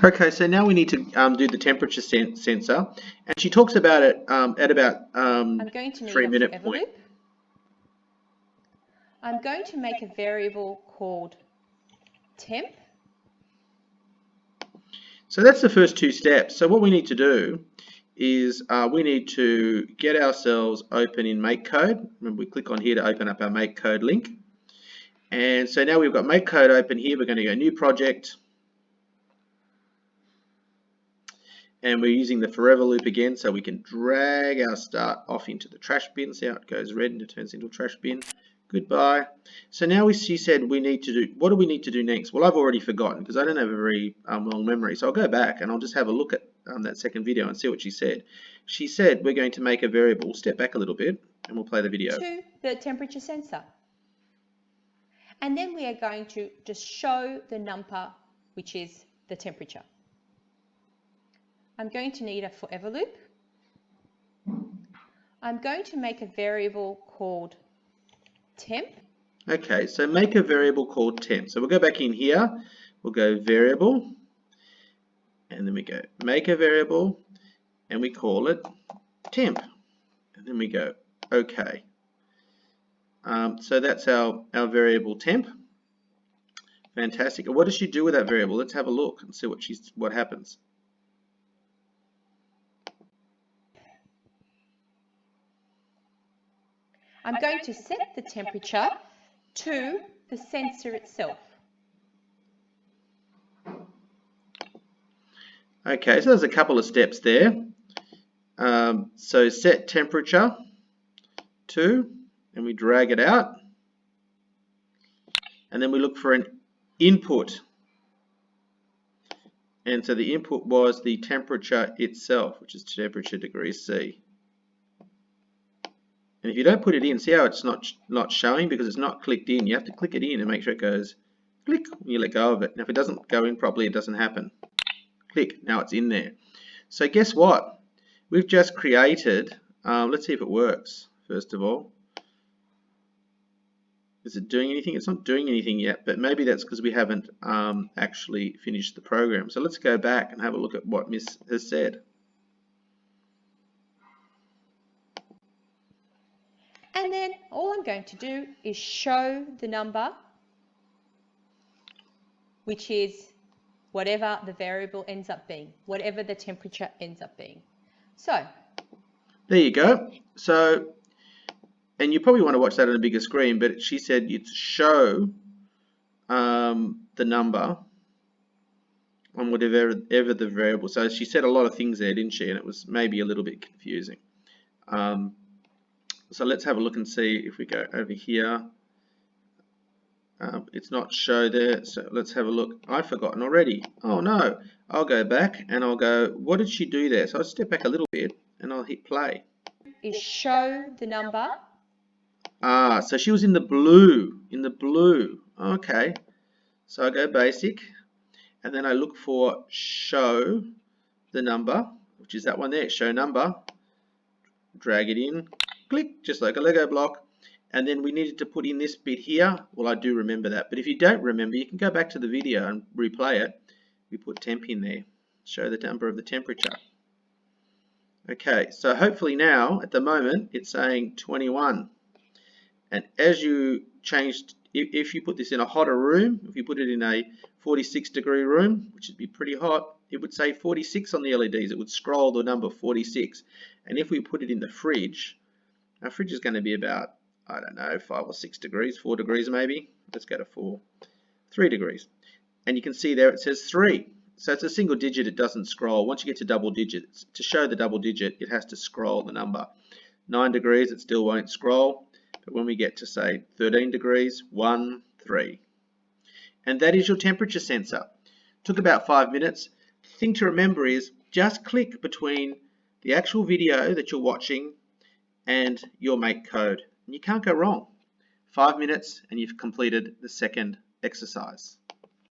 Okay, so now we need to do the temperature sensor, and she talks about it at about I'm going to need 3 a minute forever point. loop. I'm going to make a variable called temp. So that's the first two steps. So what we need to do is we need to get ourselves open in MakeCode. Remember, we click on here to open up our MakeCode link. And so now we've got MakeCode open here. We're going to go new project. And we're using the forever loop again, so we can drag our start off into the trash bin. See how it goes red and it turns into a trash bin. Goodbye. So now she said we need to do, what do we need to do next? Well, I've already forgotten because I don't have a very long memory. So I'll go back and I'll just have a look at that second video and see what she said. She said we're going to make a variable. Step back a little bit and we'll play the video. To the temperature sensor. And then we are going to just show the number, which is the temperature. I'm going to need a forever loop. I'm going to make a variable called temp. Okay, so make a variable called temp. So we'll go back in here, we'll go variable, and then we go make a variable, and we call it temp. And then we go okay. So that's our variable temp. Fantastic. And what does she do with that variable? Let's have a look and see what happens. I'm going to set the temperature to the sensor itself. Okay, so there's a couple of steps there. So set temperature to, and we drag it out. And then we look for an input. And so the input was the temperature itself, which is temperature degrees C. And if you don't put it in, see how it's not showing because it's not clicked in. You have to click it in and make sure it goes click when you let go of it. And if it doesn't go in properly, it doesn't happen. Click, now it's in there. So guess what? We've just created, let's see if it works, first of all. Is it doing anything? It's not doing anything yet, but maybe that's because we haven't actually finished the program. So let's go back and have a look at what Miss has said. And then all I'm going to do is show the number, which is whatever the variable ends up being, whatever the temperature ends up being. So there you go. So, and you probably want to watch that on a bigger screen, but she said you'd show the number on whatever the variable. So she said a lot of things there, didn't she? And it was maybe a little bit confusing. So let's have a look and see if we go over here. It's not show there, so let's have a look. I've forgotten already. Oh no, I'll go back and I'll go, what did she do there? So I'll step back a little bit and I'll hit play. Is show the number. Ah, so she was in the blue, Okay, so I go basic and then I look for show the number, which is that one there, show number. Drag it in, click, just like a Lego block. And then we needed to put in this bit here. Well, I do remember that, but if you don't remember, you can go back to the video and replay it. We put temp in there, show the number of the temperature. Okay, so hopefully now, at the moment, it's saying 21. And as you changed, if you put this in a hotter room, if you put it in a 46-degree room, which would be pretty hot, it would say 46 on the LEDs. It would scroll the number 46. And if we put it in the fridge, our fridge is going to be about, I don't know, 5 or 6 degrees, 4 degrees maybe. Let's go to 4, 3 degrees. And you can see there it says 3. So it's a single digit, it doesn't scroll. Once you get to double digits, to show the double digit, it has to scroll the number. 9 degrees, it still won't scroll. But when we get to, say, 13 degrees, 1, 3. And that is your temperature sensor. Took about 5 minutes. The thing to remember is just click between the actual video that you're watching and your MakeCode. And you can't go wrong. 5 minutes and you've completed the second exercise.